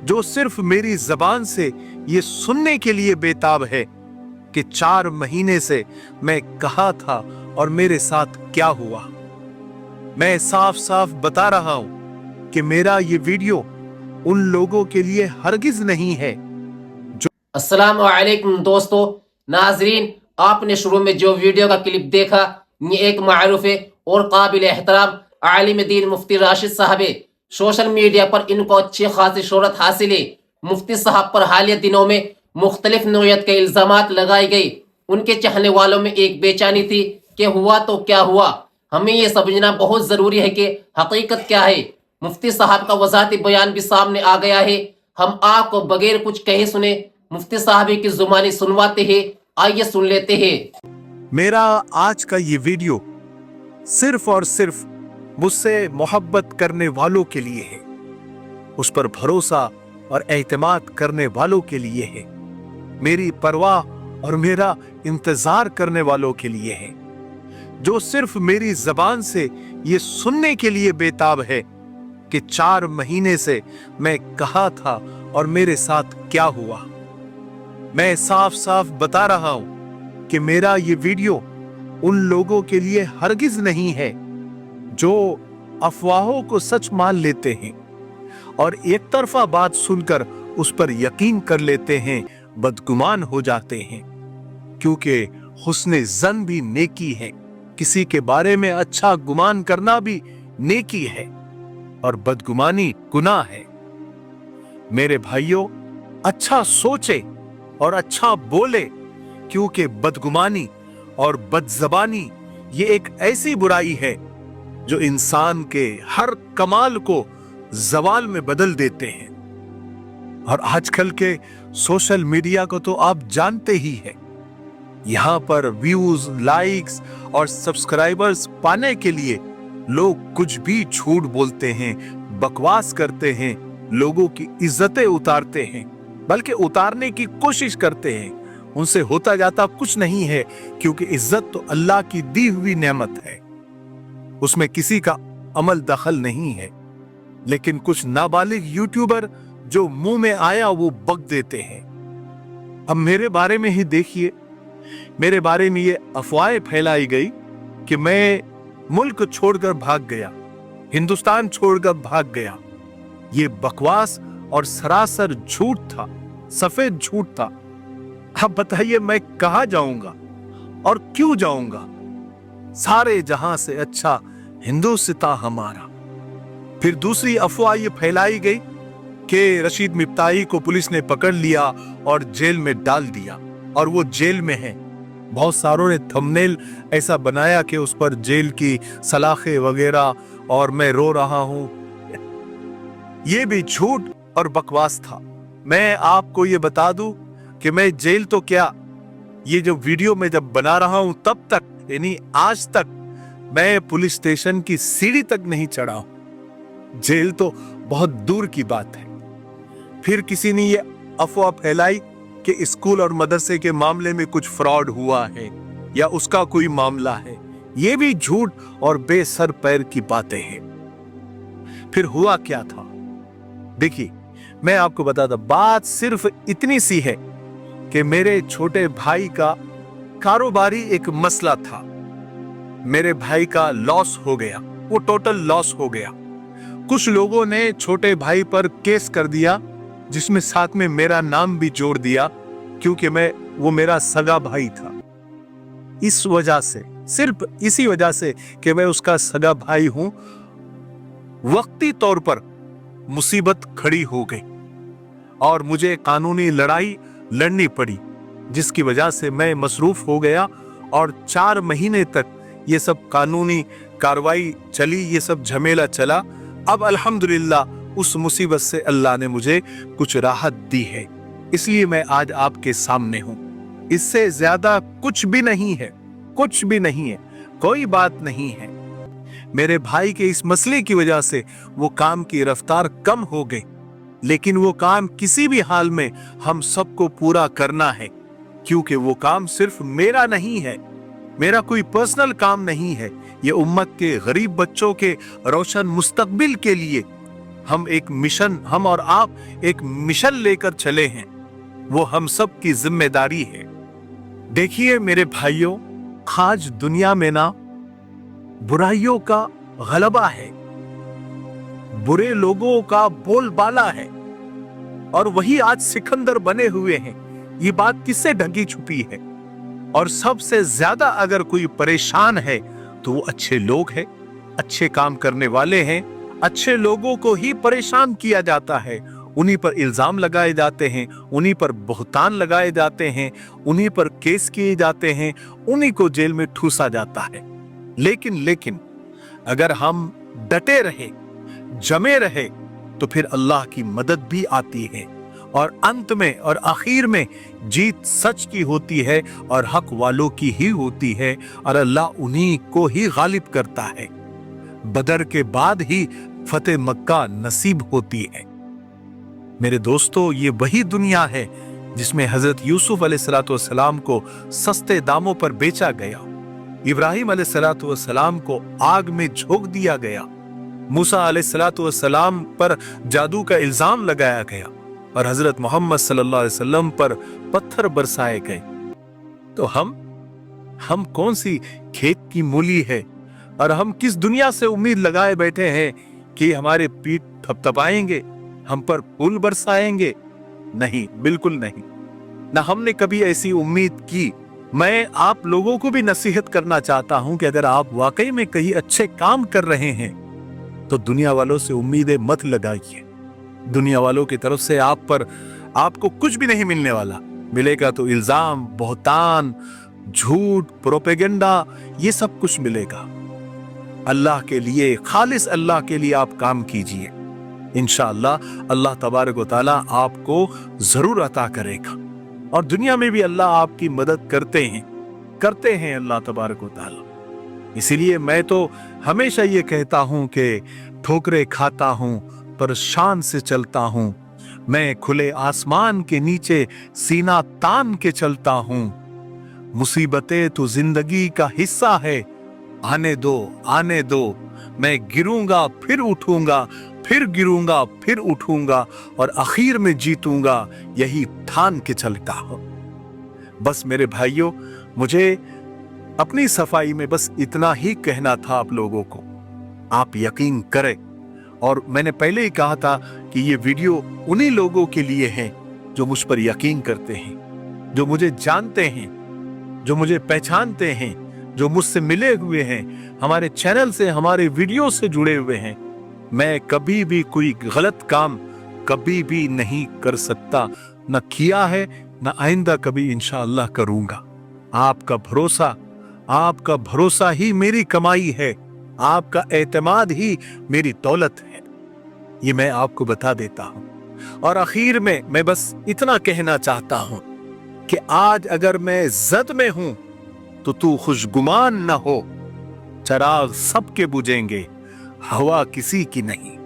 जो सिर्फ मेरी जबान से ये सुनने के लिए बेताब है कि 4 महीने से मैं कहाँ था और मेरे साथ क्या हुआ। मैं साफ साफ बता रहा हूं कि मेरा ये वीडियो उन लोगों के लिए हरगिज नहीं है जो। अस्सलाम वालेकुम दोस्तों नाजरीन, आपने शुरू में जो वीडियो का क्लिप देखा, ये एक मारूफ और काबिल एहतराम आलिम दीन मुफ्ती राशिद साहब है। सोशल मीडिया पर इनको अच्छी खासी शोहरत हासिल है। मुफ्ती साहब पर हालिया दिनों में मुख्तलिफ नौयत के इल्जामात लगाए गए। उनके चाहने वालों में एक बेचैनी थी कि हुआ तो क्या हुआ। हमें ये समझना बहुत ज़रूरी है कि हकीकत क्या है। मुफ्ती साहब का वजाहती बयान भी सामने आ गया है। हम आपको बगैर कुछ कहे सुने मुफ्ती साहब की जुबानी सुनवाते हैं। आइए सुन लेते हैं। मेरा आज का ये वीडियो सिर्फ और सिर्फ मुझसे मोहब्बत करने वालों के लिए है, उस पर भरोसा और एतमाद करने वालों के लिए है, मेरी परवाह और मेरा इंतजार करने वालों के लिए है, जो सिर्फ मेरी जबान से ये सुनने के लिए बेताब है कि 4 महीने से मैं कहाँ था और मेरे साथ क्या हुआ। मैं साफ साफ बता रहा हूं कि मेरा ये वीडियो उन लोगों के लिए हरगिज नहीं है जो अफवाहों को सच मान लेते हैं और एक तरफा बात सुनकर उस पर यकीन कर लेते हैं, बदगुमान हो जाते हैं। क्योंकि हुस्ने ज़न भी नेकी है, किसी के बारे में अच्छा गुमान करना भी नेकी है और बदगुमानी गुनाह है। मेरे भाइयों, अच्छा सोचे और अच्छा बोले, क्योंकि बदगुमानी और बदजबानी ये एक ऐसी बुराई है जो इंसान के हर कमाल को जवाल में बदल देते हैं। और आजकल के सोशल मीडिया को तो आप जानते ही हैं। यहां पर व्यूज, लाइक्स और सब्सक्राइबर्स पाने के लिए लोग कुछ भी झूठ बोलते हैं, बकवास करते हैं, लोगों की इज्जतें उतारते हैं, बल्कि उतारने की कोशिश करते हैं। उनसे होता जाता कुछ नहीं है, क्योंकि इज्जत तो अल्लाह की दी हुई नेमत है, उसमें किसी का अमल दखल नहीं है। लेकिन कुछ नाबालिग यूट्यूबर जो मुंह में आया वो बक देते हैं। अब मेरे बारे में ही देखिए, मेरे बारे में ये अफवाहें फैलाई गई कि मैं मुल्क छोड़कर भाग गया, हिंदुस्तान छोड़कर भाग गया। ये बकवास और सरासर झूठ था, सफेद झूठ था। अब बताइए मैं कहां जाऊंगा और क्यों जाऊंगा? सारे जहां से अच्छा हिंदुस्तान हमारा। फिर दूसरी अफवाह ये फैलाई गई कि रशीद मिफ्ताही को पुलिस ने पकड़ लिया और जेल में डाल दिया और वो जेल में है। बहुत सारों ने थंबनेल ऐसा बनाया कि उस पर जेल की सलाखें वगैरह और मैं रो रहा हूं। ये भी झूठ और बकवास था। मैं आपको ये बता दूं कि मैं जेल तो क्या, ये जो वीडियो मैं जब बना रहा हूं तब तक, यानी आज तक, मैं पुलिस स्टेशन की सीढ़ी तक नहीं चढ़ा हूं। जेल तो बहुत दूर की बात है। फिर किसी ने ये अफवाह फैलाई कि स्कूल और मदरसे के मामले में कुछ फ्रॉड हुआ है या उसका कोई मामला है। ये भी झूठ और बेसर पैर की बातें हैं। फिर हुआ क्या था? देखिए, मैं आपको बताता, बात सिर्फ इतनी सी है कि मेरे छोटे भाई का कारोबारी एक मसला था। मेरे भाई का लॉस हो गया, वो टोटल लॉस हो गया। कुछ लोगों ने छोटे भाई पर केस कर दिया, जिसमें साथ में मेरा नाम भी जोड़ दिया, क्योंकि वो मेरा सगा भाई था। इस वजह से, सिर्फ इसी वजह से कि मैं उसका सगा भाई हूं, वक्ती तौर पर मुसीबत खड़ी हो गई और मुझे कानूनी लड़ाई लड़नी पड़ी, जिसकी वजह से मैं मसरूफ हो गया और 4 महीने तक ये सब कानूनी कार्रवाई चली, ये सब झमेला चला। अब अल्हम्दुलिल्लाह उस मुसीबत से अल्लाह ने मुझे कुछ राहत दी है, इसलिए मैं आज आपके सामने हूं। इससे ज्यादा कुछ भी नहीं है, कुछ भी नहीं है, कोई बात नहीं है। मेरे भाई के इस मसले की वजह से वो काम की रफ्तार कम हो गई, लेकिन वो काम किसी भी हाल में हम सबको पूरा करना है, क्योंकि वो काम सिर्फ मेरा नहीं है, मेरा कोई पर्सनल काम नहीं है। ये उम्मत के गरीब बच्चों के रोशन मुस्तकबिल के लिए हम और आप एक मिशन लेकर चले हैं, वो हम सब की जिम्मेदारी है। देखिए मेरे भाइयों, आज दुनिया में ना बुराइयों का गलबा है, बुरे लोगों का बोलबाला है, और वही आज सिकंदर बने हुए हैं। ये बात किससे ढकी छुपी है? और सबसे ज्यादा अगर कोई परेशान है तो वो अच्छे लोग हैं, अच्छे काम करने वाले हैं। अच्छे लोगों को ही परेशान किया जाता है, उन्हीं पर इल्जाम लगाए जाते हैं, उन्हीं पर बहुतान लगाए जाते हैं, उन्हीं पर केस किए जाते हैं, उन्हीं को जेल में ठूसा जाता है। लेकिन अगर हम डटे रहे, जमे रहे, तो फिर अल्लाह की मदद भी आती है, और अंत में और आखिर में जीत सच की होती है और हक वालों की ही होती है, और अल्लाह उन्हीं को ही गालिब करता है। बदर के बाद ही फतेह मक्का नसीब होती है। मेरे दोस्तों, ये वही दुनिया है जिसमें हजरत यूसुफ अलैहिस्सलाम को सस्ते दामों पर बेचा गया, इब्राहिम अलैहिस्सलाम को आग में झोंक दिया गया, मूसा अलैहिस्सलाम पर जादू का इल्जाम लगाया गया, और हजरत मोहम्मद सल्लल्लाहु अलैहि वसल्लम पर पत्थर बरसाए गए। तो हम कौन सी खेत की मूली है, और हम किस दुनिया से उम्मीद लगाए बैठे हैं कि हमारे पीठ थपथपाएंगे, हम पर फूल बरसाएंगे? नहीं, बिल्कुल नहीं। ना हमने कभी ऐसी उम्मीद की। मैं आप लोगों को भी नसीहत करना चाहता हूं कि अगर आप वाकई में कहीं अच्छे काम कर रहे हैं तो दुनिया वालों से उम्मीदें मत लगाइए। दुनिया वालों की तरफ से आपको कुछ भी नहीं मिलने वाला। मिलेगा तो इल्जाम, बहुतान, झूठ, प्रोपेगेंडा, ये सब कुछ मिलेगा। अल्लाह के लिए, खालिस अल्लाह के लिए आप काम कीजिए, इंशाअल्लाह अल्लाह तबारक व तआला आपको जरूर अता करेगा। और दुनिया में भी अल्लाह आपकी मदद करते हैं अल्लाह तबारक व तआला। इसीलिए मैं तो हमेशा ये कहता हूं कि ठोकरें खाता हूं पर शान से चलता हूं, मैं खुले आसमान के नीचे सीना तान के चलता हूं। मुसीबतें तो जिंदगी का हिस्सा है, आने दो, मैं गिरूंगा फिर उठूंगा, फिर गिरूंगा फिर उठूंगा, और आखिर में जीतूंगा, यही ठान के चलता हूं। बस मेरे भाइयों, मुझे अपनी सफाई में बस इतना ही कहना था आप लोगों को। आप यकीन करें, और मैंने पहले ही कहा था कि ये वीडियो उन्हीं लोगों के लिए है जो मुझ पर यकीन करते हैं, जो मुझे जानते हैं, जो मुझे पहचानते हैं, जो मुझसे मिले हुए हैं, हमारे चैनल से, हमारे वीडियो से जुड़े हुए हैं। मैं कभी भी कोई गलत काम कभी भी नहीं कर सकता, न किया है, न आइंदा कभी इंशाअल्लाह करूंगा। आपका भरोसा ही मेरी कमाई है, आपका एतमाद ही मेरी दौलत है, ये मैं आपको बता देता हूं। और आखिर में मैं बस इतना कहना चाहता हूं कि आज अगर मैं जद में हूं तो तू खुशगुमान न हो, चराग सबके बुझेंगे, हवा किसी की नहीं।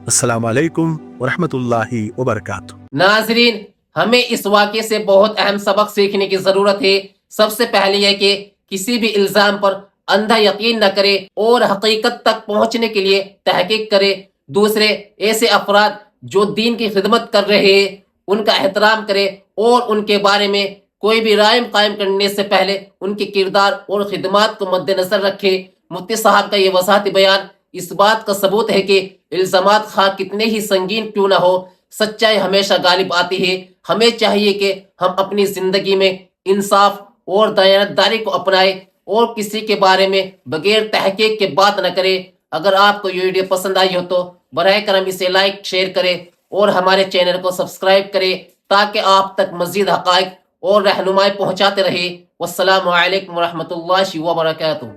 अस्सलाम वालेकुम व रहमतुल्लाहि व बरकातुहू। नाजरीन, हमें इस वाक़े से बहुत अहम सबक सीखने की जरूरत है। सबसे पहले यह कि किसी भी इल्जाम पर अंधा यकीन न करे और हकीकत तक पहुंचने के लिए तहकीक करे। दूसरे, ऐसे अफराद जो दीन की खिदमत कर रहे हैं उनका एहतराम करे और उनके बारे में कोई भी राय कायम करने से पहले उनके किरदार और खिदमात को मद्देनजर रखे। मुफ्ती साहब का ये वसाती बयान इस बात का सबूत है कि इल्जामात खा कितने ही संगीन क्यों ना हो, सच्चाई हमेशा गालिब आती है। हमें चाहिए कि हम अपनी जिंदगी में इंसाफ और दयानतदारी को अपनाएं और किसी के बारे में बगैर तहकीक के बात न करें। अगर आपको ये वीडियो पसंद आई हो तो बराए करम इसे लाइक, शेयर करें और हमारे चैनल को सब्सक्राइब करें ताकि आप तक मजीद हक़ाइक़ और रहनुमाई पहुँचाते रहे। वस्सलामु अलैकुम व रहमतुल्लाहि व बरकातुहू।